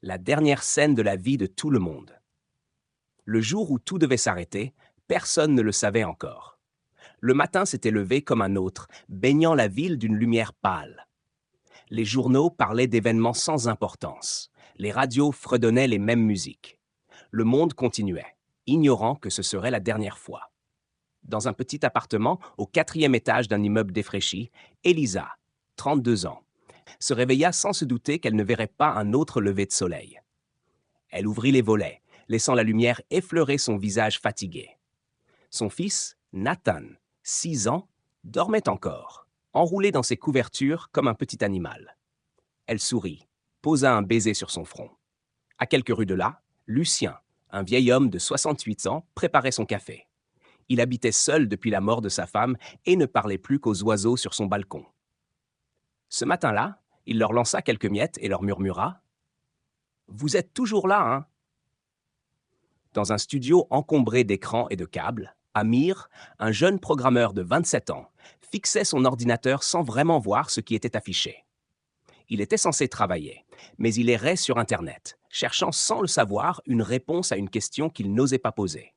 la dernière scène de la vie de tout le monde. Le jour où tout devait s'arrêter, personne ne le savait encore. Le matin s'était levé comme un autre, baignant la ville d'une lumière pâle. Les journaux parlaient d'événements sans importance. Les radios fredonnaient les mêmes musiques. Le monde continuait, ignorant que ce serait la dernière fois. Dans un petit appartement au 4e étage d'un immeuble défraîchi, Elisa, 32 ans, se réveilla sans se douter qu'elle ne verrait pas un autre lever de soleil. Elle ouvrit les volets, laissant la lumière effleurer son visage fatigué. Son fils, Nathan, 6 ans, dormait encore, enroulé dans ses couvertures comme un petit animal. Elle sourit, posa un baiser sur son front. À quelques rues de là, Lucien, un vieil homme de 68 ans, préparait son café. Il habitait seul depuis la mort de sa femme et ne parlait plus qu'aux oiseaux sur son balcon. Ce matin-là, il leur lança quelques miettes et leur murmura « Vous êtes toujours là, hein ?» Dans un studio encombré d'écrans et de câbles, Amir, un jeune programmeur de 27 ans, fixait son ordinateur sans vraiment voir ce qui était affiché. Il était censé travailler, mais il errait sur Internet, cherchant sans le savoir une réponse à une question qu'il n'osait pas poser.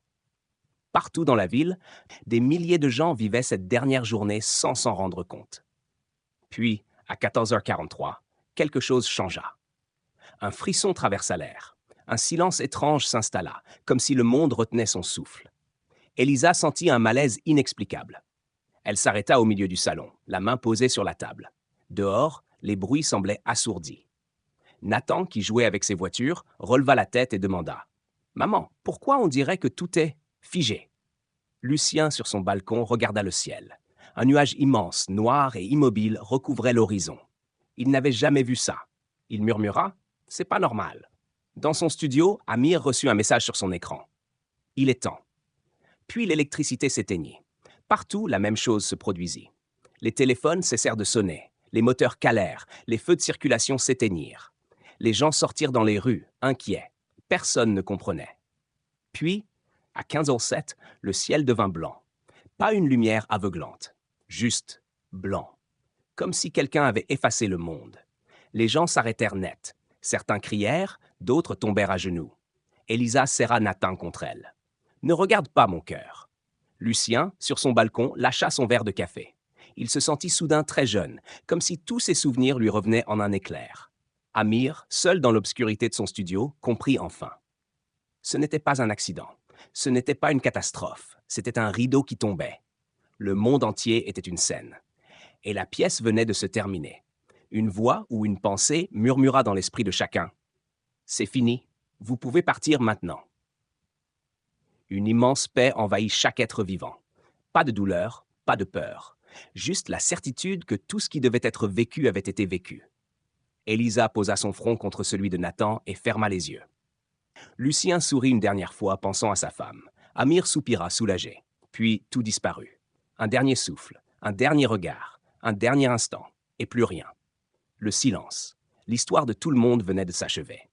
Partout dans la ville, des milliers de gens vivaient cette dernière journée sans s'en rendre compte. Puis, à 14h43, quelque chose changea. Un frisson traversa l'air. Un silence étrange s'installa, comme si le monde retenait son souffle. Elisa sentit un malaise inexplicable. Elle s'arrêta au milieu du salon, la main posée sur la table. Dehors, les bruits semblaient assourdis. Nathan, qui jouait avec ses voitures, releva la tête et demanda « Maman, pourquoi on dirait que tout est figé ?» Lucien, sur son balcon, regarda le ciel. Un nuage immense, noir et immobile, recouvrait l'horizon. Il n'avait jamais vu ça. Il murmura « C'est pas normal ». Dans son studio, Amir reçut un message sur son écran. « Il est temps ». Puis l'électricité s'éteignit. Partout, la même chose se produisit. Les téléphones cessèrent de sonner, les moteurs calèrent, les feux de circulation s'éteignirent. Les gens sortirent dans les rues, inquiets. Personne ne comprenait. Puis, à 15h07, le ciel devint blanc. Pas une lumière aveuglante, juste blanc. Comme si quelqu'un avait effacé le monde. Les gens s'arrêtèrent net. Certains crièrent, d'autres tombèrent à genoux. Elisa serra Nathan contre elle. « Ne regarde pas, mon cœur. » Lucien, sur son balcon, lâcha son verre de café. Il se sentit soudain très jeune, comme si tous ses souvenirs lui revenaient en un éclair. Amir, seul dans l'obscurité de son studio, comprit enfin. Ce n'était pas un accident. Ce n'était pas une catastrophe. C'était un rideau qui tombait. Le monde entier était une scène. Et la pièce venait de se terminer. Une voix ou une pensée murmura dans l'esprit de chacun. « C'est fini. Vous pouvez partir maintenant. » Une immense paix envahit chaque être vivant. Pas de douleur, pas de peur. Juste la certitude que tout ce qui devait être vécu avait été vécu. Elisa posa son front contre celui de Nathan et ferma les yeux. Lucien sourit une dernière fois, pensant à sa femme. Amir soupira, soulagé. Puis tout disparut. Un dernier souffle, un dernier regard, un dernier instant, et plus rien. Le silence. L'histoire de tout le monde venait de s'achever.